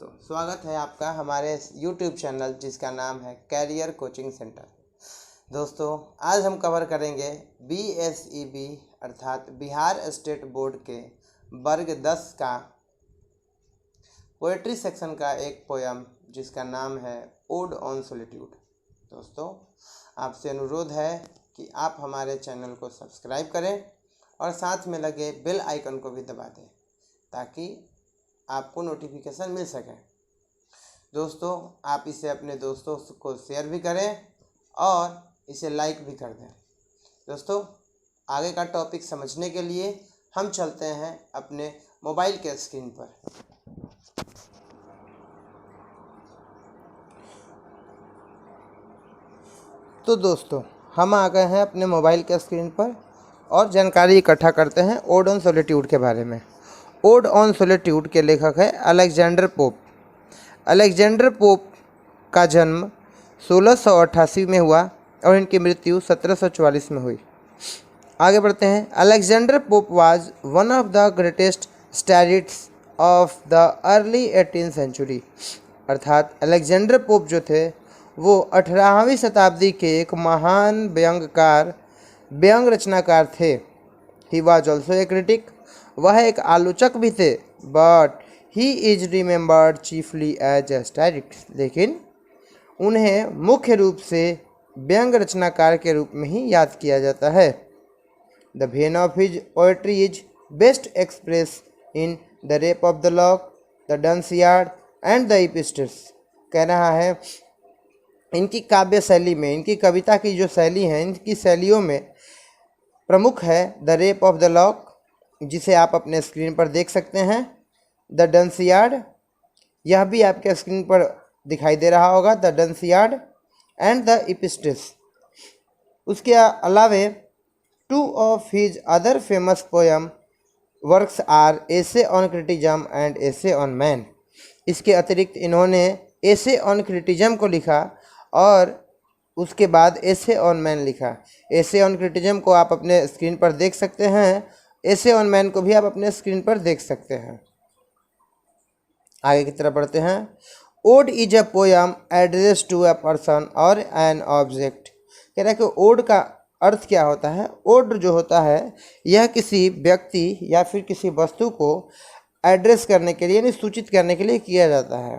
स्वागत है आपका हमारे यूट्यूब चैनल जिसका नाम है कैरियर कोचिंग सेंटर। दोस्तों, आज हम कवर करेंगे BSEB अर्थात बिहार स्टेट बोर्ड के वर्ग 10 का पोएट्री सेक्शन का एक पोयम जिसका नाम है ओड ऑन सॉलिट्यूड। दोस्तों, आपसे अनुरोध है कि आप हमारे चैनल को सब्सक्राइब करें और साथ में लगे बेल आइकन को भी दबा दें ताकि आपको नोटिफिकेशन मिल सके। दोस्तों, आप इसे अपने दोस्तों को शेयर भी करें और इसे लाइक भी कर दें। दोस्तों, आगे का टॉपिक समझने के लिए हम चलते हैं अपने मोबाइल के स्क्रीन पर। तो दोस्तों, हम आ गए हैं अपने मोबाइल के स्क्रीन पर और जानकारी इकट्ठा करते हैं ओड ऑन सॉलिट्यूड के बारे में। ओड ऑन सॉलिट्यूड के लेखक है अलेक्जेंडर पोप। अलेक्जेंडर पोप का जन्म 1688 में हुआ और इनकी मृत्यु 1744 में हुई। आगे बढ़ते हैं। Alexander Pope was one of the greatest statists of the early 18th century. अर्थात अलेक्जेंडर पोप जो थे वो 18वीं शताब्दी के एक महान व्यंग रचनाकार थे। He was also a critic. वह एक आलोचक भी थे। But he is remembered chiefly as a statist. लेकिन उन्हें मुख्य रूप से व्यंग रचनाकार के रूप में ही याद किया जाता है। The vein of his poetry is best express in the Rape of the Lock, the Dunciad and the Epistles. कह रहा है इनकी काव्य शैली में, इनकी कविता की जो शैली है, इनकी शैलियों में प्रमुख है the Rape of the lock, जिसे आप अपने स्क्रीन पर देख सकते हैं। द डंसियार्ड, यह भी आपके स्क्रीन पर दिखाई दे रहा होगा, the Dunciad and the Epistles. उसके अलावे two of his other famous poem works are essay on criticism and essay on man. इसके अतिरिक्त इन्होंने एसे ऑन क्रिटिज्म को लिखा और उसके बाद एसे ऑन मैन लिखा। एसे ऑन क्रिटिज्म को आप अपने स्क्रीन पर देख सकते हैं, एसे ऑन मैन को भी आप अपने स्क्रीन पर देख सकते हैं। आगे की तरफ बढ़ते हैं। Ode is a poem address to a person और एन ऑब्जेक्ट। कह रहा है कि ओड का अर्थ क्या होता है। ओड जो होता है यह किसी व्यक्ति या फिर किसी वस्तु को एड्रेस करने के लिए यानी सूचित करने के लिए किया जाता है।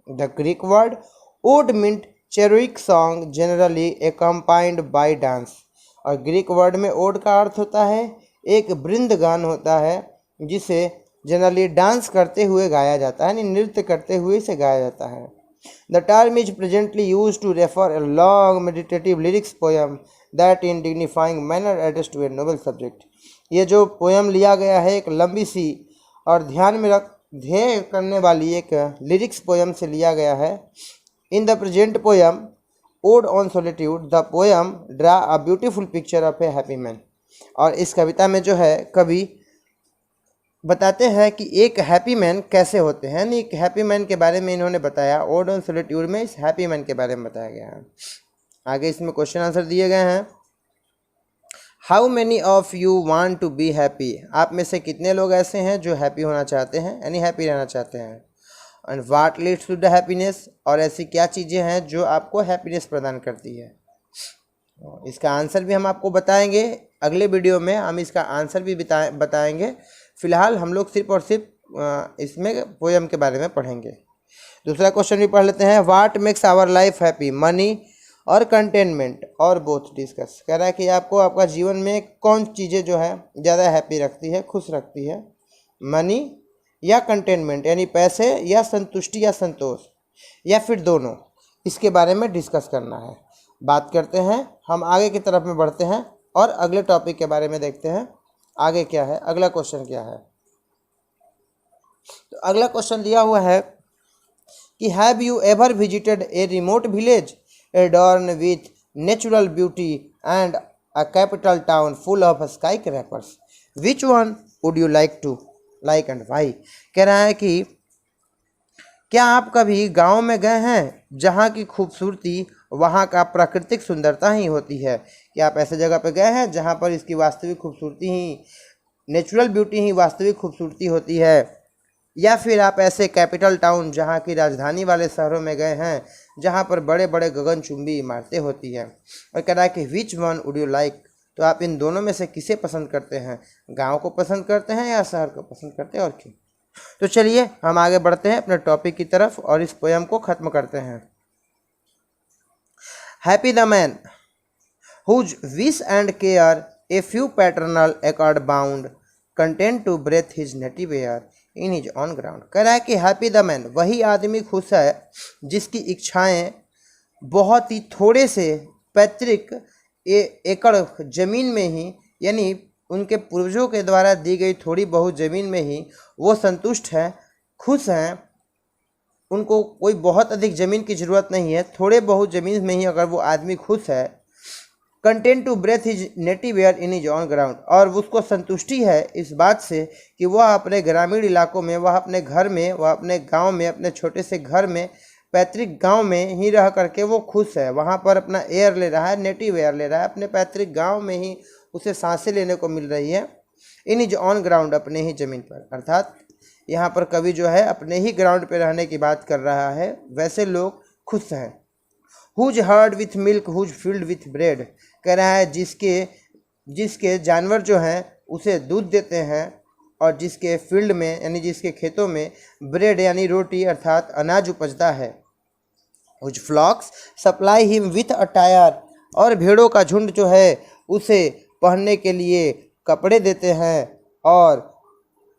The Greek word ode meant choric song generally accompanied by dance. और ग्रीक वर्ड में ओड का अर्थ होता है एक वृंद गान होता है जिसे जनरली डांस करते हुए गाया जाता है, यानी नृत्य करते हुए इसे गाया जाता है। The term is presently use to refer a long meditative lyrics poem that in dignifying manner address to a noble subject. ये जो पोयम लिया गया है एक लंबी सी और ध्यान में ध्येय करने वाली एक लिरिक्स पोयम से लिया गया है। In the present poem odd on solitude the poem draw a beautiful picture of A happy man. और इस कविता में जो है कवि बताते हैं कि एक हैप्पी मैन कैसे होते हैं, यानी एक हैप्पी मैन के बारे में इन्होंने बताया। ओड ऑन सॉलिट्यूड में इस हैप्पी मैन के बारे में बताया गया है। आगे इसमें क्वेश्चन आंसर दिए गए हैं। How many of you want to be happy. आप में से कितने लोग ऐसे हैं जो हैप्पी होना चाहते हैं, यानी हैप्पी रहना चाहते हैं। And what leads to the happiness, और ऐसी क्या चीज़ें हैं जो आपको हैप्पीनेस प्रदान करती है। इसका आंसर भी हम आपको बताएंगे अगले वीडियो में, हम इसका आंसर भी बताएंगे। फिलहाल हम लोग सिर्फ और सिर्फ इसमें पोयम के बारे में पढ़ेंगे। दूसरा क्वेश्चन भी पढ़ लेते हैं। What makes our life happy, money और कंटेनमेंट और बोथ डिस्कस। कह रहा है कि आपको आपका जीवन में कौन चीज़ें जो है ज़्यादा हैप्पी रखती है, खुश रखती है, मनी या कंटेनमेंट यानी पैसे या संतुष्टि या संतोष, या फिर दोनों। इसके बारे में डिस्कस करना है, बात करते हैं। हम आगे की तरफ में बढ़ते हैं और अगले टॉपिक के बारे में देखते हैं आगे क्या है, अगला क्वेश्चन क्या है। तो अगला क्वेश्चन दिया हुआ है कि have you ever visited a remote village adorn with natural beauty and a capital town full of skyscrapers, which one would you like to like and why. कह रहा है कि क्या आप कभी गांव में गए हैं जहां की खूबसूरती वहां का प्राकृतिक सुंदरता ही होती है। क्या आप ऐसे जगह पर गए हैं जहां पर इसकी वास्तविक खूबसूरती ही, नेचुरल ब्यूटी ही वास्तविक खूबसूरती होती है, या फिर आप ऐसे कैपिटल टाउन जहाँ की राजधानी वाले शहरों में गए हैं जहाँ पर बड़े बड़े गगनचुंबी इमारतें होती हैं। और कह रहा है कि विच वन वुड यू लाइक, तो आप इन दोनों में से किसे पसंद करते हैं, गांव को पसंद करते हैं या शहर को पसंद करते हैं और क्यों। तो चलिए हम आगे बढ़ते हैं अपने टॉपिक की तरफ और इस पोयम को ख़त्म करते हैं। Happy the man whose wish and care a few paternal accord bound, content to breathe his native air in his own ground। कह रहा है कि हैप्पी द मैन, वही आदमी खुश है जिसकी इच्छाएं बहुत ही थोड़े से पैतृक एकड़ जमीन में ही, यानी उनके पूर्वजों के द्वारा दी गई थोड़ी बहुत ज़मीन में ही वो संतुष्ट हैं, खुश हैं। उनको कोई बहुत अधिक ज़मीन की ज़रूरत नहीं है, थोड़े बहुत ज़मीन में ही अगर वो आदमी खुश है। Content to breathe his native air in his own ground, और उसको संतुष्टि है इस बात से कि वह अपने ग्रामीण इलाकों में, वह अपने घर में, वह अपने गांव में, अपने छोटे से घर में, पैतृक गांव में ही रह करके वो खुश है। वहां पर अपना एयर ले रहा है, नेटिव एयर ले रहा है, अपने पैतृक गांव में ही उसे सांसें लेने को मिल रही है। इन हिज ऑन ग्राउंड, अपने ही ज़मीन पर, अर्थात यहाँ पर कवि जो है अपने ही ग्राउंड पर रहने की बात कर रहा है। वैसे लोग खुश हैं। Whose herd with milk whose field with bread, कह रहा है जिसके जानवर जो हैं उसे दूध देते हैं और जिसके फील्ड में यानी जिसके खेतों में ब्रेड यानी रोटी अर्थात अनाज उपजता है। Whose flocks supply him with attire, और भेड़ों का झुंड जो है उसे पहनने के लिए कपड़े देते हैं। और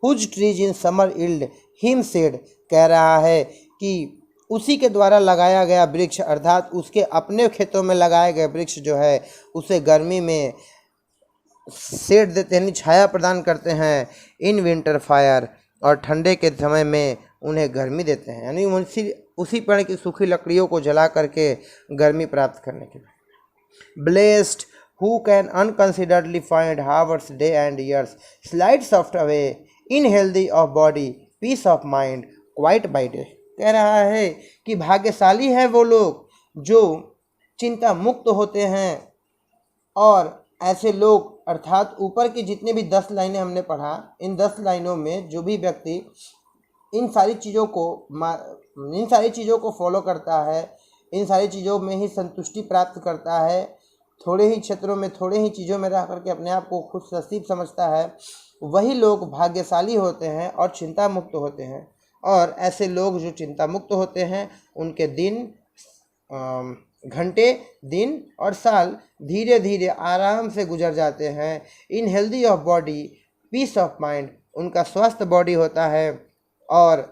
whose trees in summer yield him shade, कह रहा है कि उसी के द्वारा लगाया गया वृक्ष अर्थात उसके अपने खेतों में लगाए गए वृक्ष जो है उसे गर्मी में शेड देते हैं, छाया प्रदान करते हैं। इन विंटर फायर, और ठंडे के समय में उन्हें गर्मी देते हैं, यानी उसी पेड़ की सूखी लकड़ियों को जला करके गर्मी प्राप्त करने के लिए। Blessed who can unconcernedly find hours day and years slide soft away in healthy of body peace of mind quiet by day, कह रहा है कि भाग्यशाली है वो लोग जो चिंता मुक्त होते हैं। और ऐसे लोग अर्थात ऊपर की जितने भी 10 लाइनें हमने पढ़ा, इन 10 लाइनों में जो भी व्यक्ति इन सारी चीज़ों को फॉलो करता है, इन सारी चीज़ों में ही संतुष्टि प्राप्त करता है, थोड़े ही क्षेत्रों में, थोड़े ही चीज़ों में रह करके अपने आप को खुश नसीब समझता है, वही लोग भाग्यशाली होते हैं और चिंता मुक्त होते हैं। और ऐसे लोग जो चिंता मुक्त होते हैं उनके दिन, घंटे, दिन और साल धीरे धीरे आराम से गुजर जाते हैं। In healthy of body peace of mind, उनका स्वस्थ बॉडी होता है और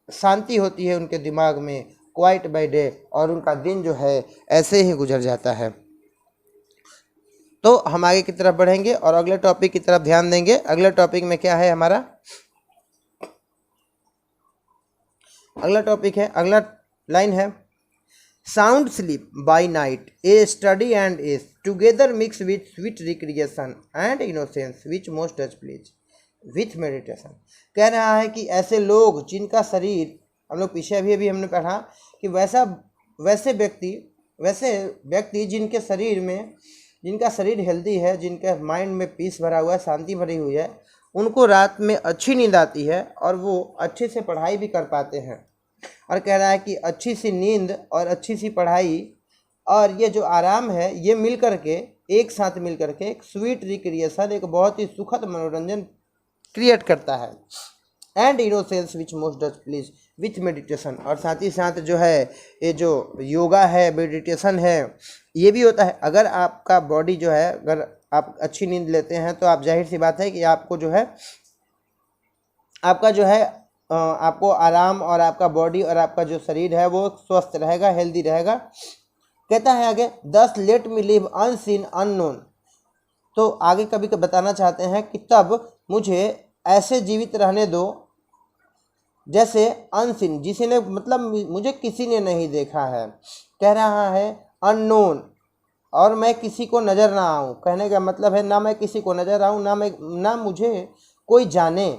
शांति होती है उनके दिमाग में। क्वाइट बाय डे, और उनका दिन जो है ऐसे ही गुजर जाता है। तो हम आगे की तरफ बढ़ेंगे और अगले टॉपिक की तरफ ध्यान देंगे। अगले टॉपिक में क्या है हमारा, अगला टॉपिक है, अगला लाइन है sound sleep by night a study and ease together mix with sweet recreation and innocence which most does please with meditation. कह रहा है कि ऐसे लोग जिनका शरीर, हम लोग पीछे अभी हमने पढ़ा कि वैसे व्यक्ति जिनका शरीर हेल्दी है, जिनके माइंड में पीस भरा हुआ है, शांति भरी हुई है, उनको रात में अच्छी नींद आती है और वो अच्छे से पढ़ाई भी कर पाते हैं। और कह रहा है कि अच्छी सी नींद और अच्छी सी पढ़ाई और ये जो आराम है, ये एक साथ मिल करके एक स्वीट रिक्रिएशन, एक बहुत ही सुखद मनोरंजन क्रिएट करता है। And innocence which most does please with meditation, और साथ ही साथ जो है ये जो योगा है, मेडिटेशन है, ये भी होता है। अगर आपका बॉडी जो है, अगर आप अच्छी नींद लेते हैं तो आप जाहिर सी बात है कि आपको आपको आराम, और आपका बॉडी और आपका जो शरीर है वो स्वस्थ रहेगा, हेल्दी रहेगा। कहता है आगे, दस let me live unseen unknown, तो आगे कभी बताना चाहते हैं कि तब मुझे ऐसे जीवित रहने दो जैसे अनसीन, जिसे ने मतलब मुझे किसी ने नहीं देखा है। कह रहा है अननोन, और मैं किसी को नज़र ना आऊँ। कहने का मतलब है ना मैं किसी को नज़र आऊँ, ना मुझे कोई जाने।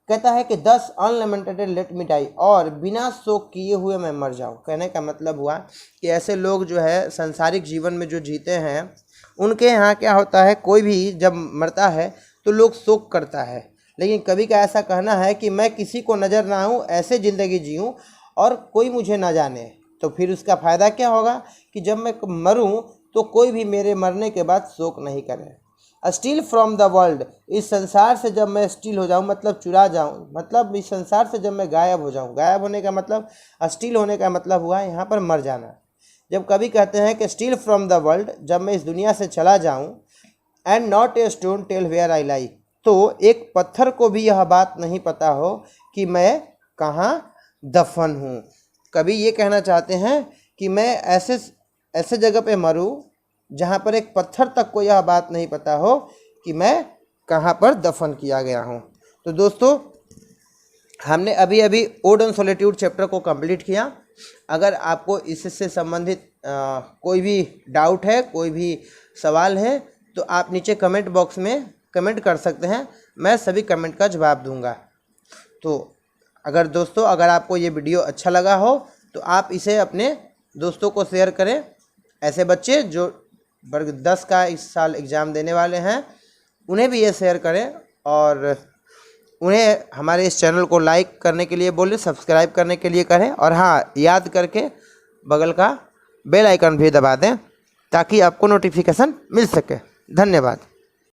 कहता है कि 10 अनलिमिटेड लेट मी डाई, और बिना शोक किए हुए मैं मर जाऊँ। कहने का मतलब हुआ कि ऐसे लोग जो है सांसारिक जीवन में जो जीते हैं, उनके यहाँ क्या होता है, कोई भी जब मरता है तो लोग शोक करता है, लेकिन कवि का ऐसा कहना है कि मैं किसी को नज़र ना आऊँ, ऐसे ज़िंदगी जीऊँ और कोई मुझे ना जाने। तो फिर उसका फ़ायदा क्या होगा कि जब मैं मरूँ तो कोई भी मेरे मरने के बाद शोक नहीं करे। स्टील फ्रॉम द वर्ल्ड, इस संसार से जब मैं स्टील हो जाऊँ मतलब चुरा जाऊँ, मतलब इस संसार से जब मैं गायब हो जाऊँ, गायब होने का मतलब, स्टील होने का मतलब हुआ यहाँ पर मर जाना। जब कवि कहते हैं कि स्टील फ्रॉम द वर्ल्ड, जब मैं इस दुनिया से चला जाऊँ, and not a stone tell where I lie, तो एक पत्थर को भी यह बात नहीं पता हो कि मैं कहाँ दफन हूँ। कवि ये कहना चाहते हैं कि मैं ऐसे जगह पे मरूँ जहाँ पर एक पत्थर तक को यह बात नहीं पता हो कि मैं कहाँ पर दफन किया गया हूँ। तो दोस्तों, हमने अभी अभी ओड ऑन सॉलिट्यूड चैप्टर को कंप्लीट किया। अगर आपको इससे संबंधित कोई भी डाउट है, कोई भी सवाल है, तो आप नीचे कमेंट बॉक्स में कमेंट कर सकते हैं, मैं सभी कमेंट का जवाब दूंगा। तो अगर आपको ये वीडियो अच्छा लगा हो तो आप इसे अपने दोस्तों को शेयर करें। ऐसे बच्चे जो वर्ग 10 का इस साल एग्ज़ाम देने वाले हैं, उन्हें भी ये शेयर करें और उन्हें हमारे इस चैनल को लाइक करने के लिए बोलें, सब्सक्राइब करने के लिए करें, और हाँ, याद करके बगल का बेल आइकन भी दबा दें ताकि आपको नोटिफिकेशन मिल सके। धन्यवाद।